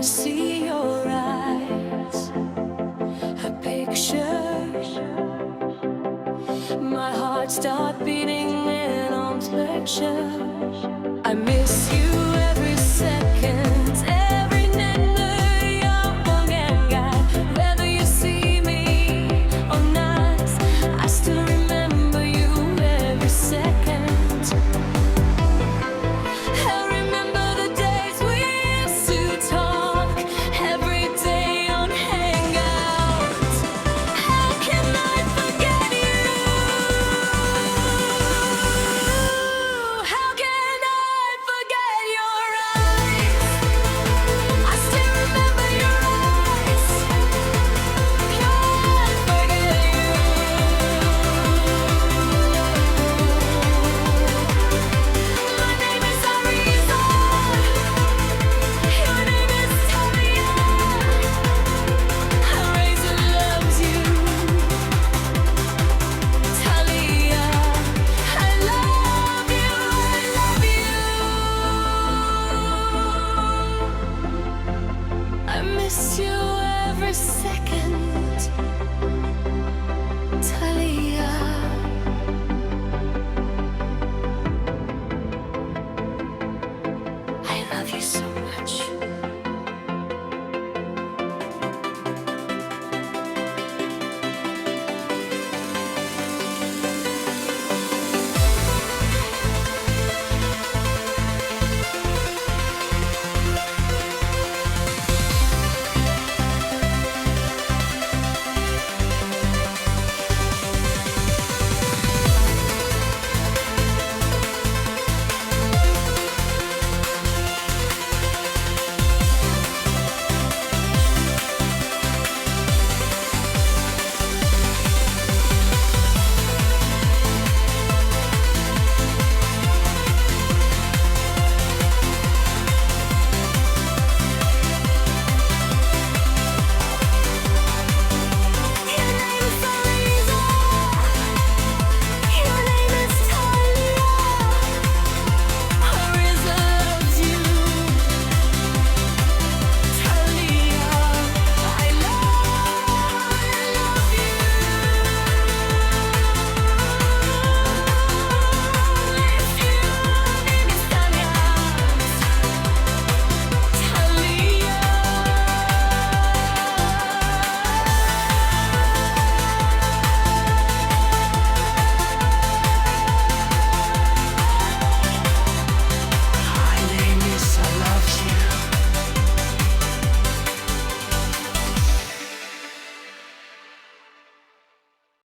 I see your eyes, a picture, my heart start beating in on picture. I miss you every second, every minute you're walking. Whether you see me or not, I still remember you every second. I remember the days we used to talk, every day on Hangout. How can I forget you? How can I forget your eyes? I still remember your eyes. Can't forget you. My name is Ariza. Your name is Talia. Ariza loves you. Talia, I love you. I love you. I miss you every second.